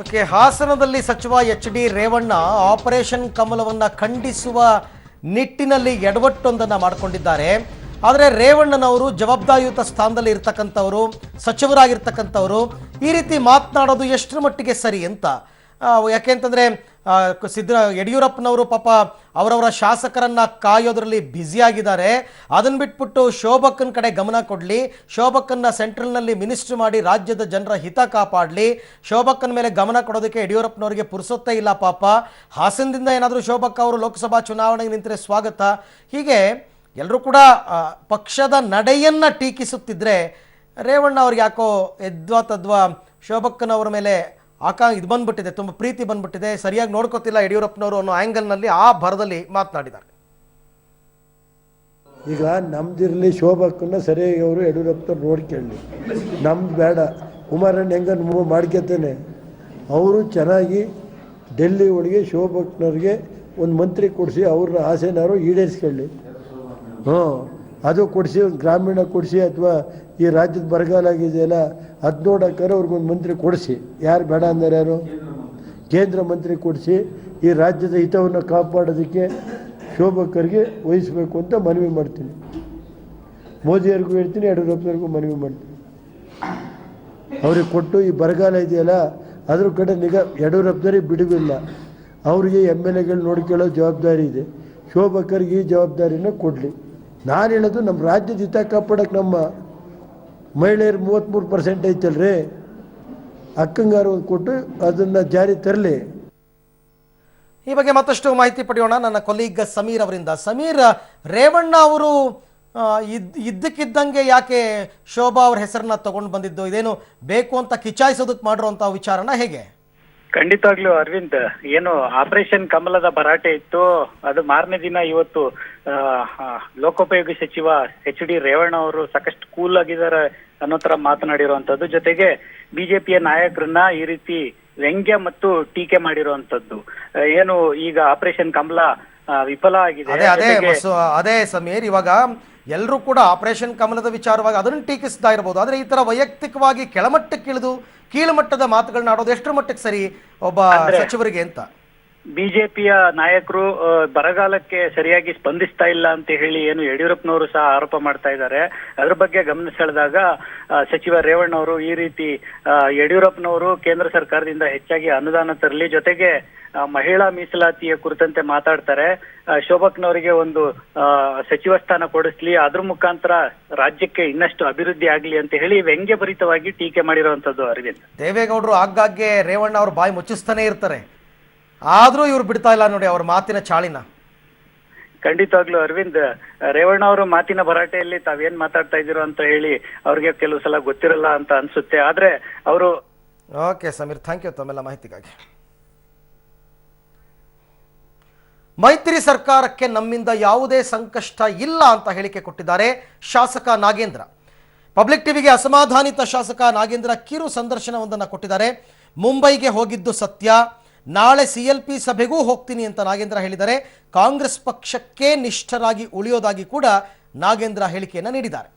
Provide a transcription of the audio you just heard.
Okay, ಹಾಸನದಲ್ಲಿ ಸಚಿವ H D. Revanna operation ಕಮಲವನ್ನು ಖಂಡಿಸುವ ನಿಟ್ಟಿನಲ್ಲಿ ಎಡವಟ್ಟೊಂದನ್ನು ಮಾಡಿಕೊಂಡಿದ್ದಾರೆ. ಆದರೆ ರೇವಣ್ಣನವರು ಜವಾಬ್ದಾರಿಯುತ ಸ್ಥಾನದಲ್ಲಿ ಇರ್ತಕ್ಕಂಥವರು, ಸಚಿವರಾಗಿರ್ತಕ್ಕಂಥವರು ಈ ರೀತಿ ಮಾತನಾಡೋದು ಎಷ್ಟರ ಮಟ್ಟಿಗೆ ಸರಿ ಅಂತ. ಯಾಕೆಂತಂದರೆ ಯಡಿಯೂರಪ್ಪನವರು ಪಾಪ ಅವರವರ ಶಾಸಕರನ್ನು ಕಾಯೋದ್ರಲ್ಲಿ ಬ್ಯುಸಿಯಾಗಿದ್ದಾರೆ. ಅದನ್ನು ಬಿಟ್ಬಿಟ್ಟು ಶೋಭಕ್ಕನ ಕಡೆ ಗಮನ ಕೊಡಲಿ, ಶೋಭಕ್ಕನ್ನ ಸೆಂಟ್ರಲ್ನಲ್ಲಿ ಮಿನಿಸ್ಟ್ರಿ ಮಾಡಿ ರಾಜ್ಯದ ಜನರ ಹಿತ ಕಾಪಾಡಲಿ. ಶೋಭಕ್ಕನ ಮೇಲೆ ಗಮನ ಕೊಡೋದಕ್ಕೆ ಯಡಿಯೂರಪ್ಪನವರಿಗೆ ಪುರುಸೊತ್ತೇ ಇಲ್ಲ ಪಾಪ. ಹಾಸನದಿಂದ ಏನಾದರೂ ಶೋಭಕ್ಕ ಅವರು ಲೋಕಸಭಾ ಚುನಾವಣೆಗೆ ನಿಂತರೆ ಸ್ವಾಗತ. ಹೀಗೆ ಎಲ್ಲರೂ ಕೂಡ ಪಕ್ಷದ ನಡೆಯನ್ನು ಟೀಕಿಸುತ್ತಿದ್ದರೆ ರೇವಣ್ಣ ಅವ್ರಿಗೆ ಯಾಕೋ ಎದ್ವಾ ತದ್ವಾ ಶೋಭಕ್ಕನವರ ಮೇಲೆ ಇದು ಬಂದ್ಬಿಟ್ಟಿದೆ, ತುಂಬ ಪ್ರೀತಿ ಬಂದ್ಬಿಟ್ಟಿದೆ, ಸರಿಯಾಗಿ ನೋಡ್ಕೋತಿಲ್ಲ ಯಡಿಯೂರಪ್ಪನವರು ಅನ್ನೋ ಆ್ಯಂಗಲ್ನಲ್ಲಿ ಆ ಭರದಲ್ಲಿ ಮಾತನಾಡಿದ್ದಾರೆ. ಈಗ ನಮ್ದಿರಲಿ ಶೋಭಕ್ಕನ್ನ ಸರಿಯಾಗಿ ಅವರು ಯಡಿಯೂರಪ್ಪನವ್ರು ನೋಡ್ಕೊಳ್ಳಿ, ನಮ್ದು ಬೇಡ. ಕುಮಾರಣ್ಣ ಹೆಂಗ ಮಾಡ್ಕೊತಾನೆ, ಅವರು ಚೆನ್ನಾಗಿ ಡೆಲ್ಲಿ ಒಳಗೆ ಶೋಭಕ್ಕನವ್ರಿಗೆ ಒಂದು ಮಂತ್ರಿ ಕೊಡಿಸಿ ಅವ್ರ ಆಸೆನಾರು ಈಡೇರಿಸ್ಕೊಳ್ಳಿ. ಅದು ಕೊಡಿಸಿ, ಒಂದು ಗ್ರಾಮೀಣ ಕೊಡಿಸಿ, ಅಥವಾ ಈ ರಾಜ್ಯದ ಬರಗಾಲ ಆಗಿದೆಯಲ್ಲ ಅದು ನೋಡೋಕ್ಕಾರೆ ಅವ್ರಿಗೊಂದು ಮಂತ್ರಿ ಕೊಡಿಸಿ. ಯಾರು ಬೇಡ ಅಂದರೆ ಯಾರು? ಕೇಂದ್ರ ಮಂತ್ರಿ ಕೊಡಿಸಿ ಈ ರಾಜ್ಯದ ಹಿತವನ್ನು ಕಾಪಾಡೋದಕ್ಕೆ ಶೋಭಕ್ಕರಿಗೆ ವಹಿಸಬೇಕು ಅಂತ ಮನವಿ ಮಾಡ್ತೀನಿ. ಮೋದಿಯವ್ರಿಗೂ ಹೇಳ್ತೀನಿ, ಯಡಿಯೂರಪ್ಪನವ್ರಿಗೂ ಮನವಿ ಮಾಡ್ತೀನಿ. ಅವ್ರಿಗೆ ಕೊಟ್ಟು ಈ ಬರಗಾಲ ಇದೆಯಲ್ಲ ಅದ್ರ ಕಡೆ ನಿಗಾ ಯಡಿಯೂರಪ್ಪನವ್ರಿಗೆ ಬಿಡುವಿಲ್ಲ. ಅವರಿಗೆ MLAಗಳು ನೋಡ್ಕೊಳ್ಳೋ ಜವಾಬ್ದಾರಿ ಇದೆ, ಶೋಭಕ್ಕರಿಗೆ ಈ ಜವಾಬ್ದಾರಿನ ಕೊಡಲಿ. ನಾನು ಹೇಳೋದು ನಮ್ಮ ರಾಜ್ಯದ ಹಿತ ಕಾಪಾಡೋಕ್ಕೆ ನಮ್ಮ ಮಹಿಳೆಯರು 33% ಐತಲ್ರಿ, ಅಕ್ಕಂಗಾರು ಕೊಟ್ಟು ಅದನ್ನು ಜಾರಿ ತರಲಿ. ಈ ಬಗ್ಗೆ ಮತ್ತಷ್ಟು ಮಾಹಿತಿ ಪಡೆಯೋಣ ನನ್ನ ಕೊಲೀಗ್ ಸಮೀರ್ ಅವರಿಂದ. ಸಮೀರ್, ರೇವಣ್ಣ ಅವರು ಇದ್ದಕ್ಕಿದ್ದಂಗೆ ಯಾಕೆ ಶೋಭಾ ಅವ್ರ ಹೆಸರನ್ನ ತಗೊಂಡು ಬಂದಿದ್ದು? ಇದೇನು ಬೇಕು ಅಂತ ಕಿಚಾಯಿಸೋದಕ್ಕೆ ಮಾಡಿರುವಂಥ ವಿಚಾರನ ಹೇಗೆ? ಖಂಡಿತವಾಗ್ಲೂ ಅರವಿಂದ್, ಏನು ಆಪರೇಷನ್ ಕಮಲದ ಭರಾಟೆ ಇತ್ತು, ಅದು ಮಾರನೇ ದಿನ ಇವತ್ತು ಲೋಕೋಪಯೋಗಿ ಸಚಿವ ಎಚ್.ಡಿ. ರೇವಣ್ಣ ಅವರು ಸಾಕಷ್ಟು ಕೂಲ್ ಆಗಿದ್ದಾರೆ ಅನ್ನೋ ತರ ಮಾತನಾಡಿರುವಂತದ್ದು. ಜೊತೆಗೆ ಬಿಜೆಪಿಯ ನಾಯಕರನ್ನ ಈ ರೀತಿ ವ್ಯಂಗ್ಯ ಮತ್ತು ಟೀಕೆ ಮಾಡಿರುವಂತದ್ದು. ಏನು ಈಗ ಆಪರೇಷನ್ ಕಮಲ ವಿಫಲ ಆಗಿದೆ. ಅದೇ ಸಮೀರ್, ಇವಾಗ ಎಲ್ಲರೂ ಕೂಡ ಆಪರೇಷನ್ ಕಮಲದ ವಿಚಾರವಾಗಿ ಅದನ್ನು ಟೀಕಿಸ್ತಾ ಇರಬಹುದು, ಆದರೆ ಈ ತರ ವೈಯಕ್ತಿಕವಾಗಿ ಕೆಳಮಟ್ಟಕ್ಕೆ ಇಳಿದು ಕೀಳುಮಟ್ಟದ ಮಾತುಗಳನ್ನ ಆಡೋದು ಎಷ್ಟರ ಮಟ್ಟಕ್ಕೆ ಸರಿ ಒಬ್ಬ ಸಚಿವರಿಗೆ ಅಂತ? ಬಿಜೆಪಿಯ ನಾಯಕರು ಬರಗಾಲಕ್ಕೆ ಸರಿಯಾಗಿ ಸ್ಪಂದಿಸ್ತಾ ಇಲ್ಲ ಅಂತ ಹೇಳಿ ಏನು ಯಡಿಯೂರಪ್ಪನವರು ಸಹ ಆರೋಪ ಮಾಡ್ತಾ ಇದ್ದಾರೆ. ಅದ್ರ ಬಗ್ಗೆ ಗಮನ ಸೆಳೆದಾಗ ಸಚಿವ ರೇವಣ್ಣ ಅವರು ಈ ರೀತಿ ಯಡಿಯೂರಪ್ಪನವರು ಕೇಂದ್ರ ಸರ್ಕಾರದಿಂದ ಹೆಚ್ಚಾಗಿ ಅನುದಾನ ತರಲಿ, ಜೊತೆಗೆ ಮಹಿಳಾ ಮೀಸಲಾತಿಯ ಕುರಿತಂತೆ ಮಾತಾಡ್ತಾರೆ, ಶೋಭಕ್ನವರಿಗೆ ಒಂದು ಸಚಿವ ಸ್ಥಾನ ಕೊಡಿಸ್ಲಿ, ಅದ್ರ ಮುಖಾಂತರ ರಾಜ್ಯಕ್ಕೆ ಇನ್ನಷ್ಟು ಅಭಿವೃದ್ಧಿ ಆಗ್ಲಿ ಅಂತ ಹೇಳಿ ವ್ಯಂಗ್ಯಭರಿತವಾಗಿ ಟೀಕೆ ಮಾಡಿರುವಂತದ್ದು. ಅರವಿಂದ್, ದೇವೇಗೌಡರು ಆಗಾಗ್ಗೆ ರೇವಣ್ಣ ಅವ್ರ ಬಾಯಿ ಮುಚ್ಚಿಸ್ತಾನೆ ಇರ್ತಾರೆ, ಆದ್ರೂ ಇವ್ರು ಬಿಡ್ತಾ ಇಲ್ಲ ನೋಡಿ ಅವ್ರ ಮಾತಿನ ಚಾಳಿನ. ಖಂಡಿತವಾಗ್ಲು ಅರವಿಂದ್, ರೇವಣ್ಣ ಅವರು ಮಾತಿನ ಭರಾಟೆಯಲ್ಲಿ ತಾವೇನ್ ಮಾತಾಡ್ತಾ ಇದ್ದೀರೋ ಅಂತ ಹೇಳಿ ಅವ್ರಿಗೆ ಕೆಲವು ಸಲ ಗೊತ್ತಿರಲ್ಲ ಅಂತ ಅನ್ಸುತ್ತೆ. ಆದ್ರೆ ಅವರು ಓಕೆ ಸಮೀರ್, ಥ್ಯಾಂಕ್ ಯು ತಮ್ಮೆಲ್ಲ ಮಾಹಿತಿಗಾಗಿ. ಮೈತ್ರಿ ಸರ್ಕಾರಕ್ಕೆ ನಮ್ಮಿಂದ ಯಾವುದೇ ಸಂಕಷ್ಟ ಇಲ್ಲ ಅಂತ ಹೇಳಿಕೆ ಕೊಟ್ಟಿದ್ದಾರೆ ಶಾಸಕ ನಾಗೇಂದ್ರ. ಪಬ್ಲಿಕ್ ಟಿವಿಗೆ ಅಸಮಾಧಾನಿತ ಶಾಸಕ ನಾಗೇಂದ್ರ ಕಿರು ಸಂದರ್ಶನವೊಂದನ್ನು ಕೊಟ್ಟಿದ್ದಾರೆ. ಮುಂಬೈಗೆ ಹೋಗಿದ್ದು ಸತ್ಯ, ನಾಳೆ CLP ಸಭೆಗೂ ಹೋಗ್ತೀನಿ ಅಂತ ನಾಗೇಂದ್ರ ಹೇಳಿದ್ದಾರೆ. ಕಾಂಗ್ರೆಸ್ ಪಕ್ಷಕ್ಕೆ ನಿಷ್ಠರಾಗಿ ಉಳಿಯೋದಾಗಿ ಕೂಡ ನಾಗೇಂದ್ರ ಹೇಳಿಕೆಯನ್ನು ನೀಡಿದ್ದಾರೆ.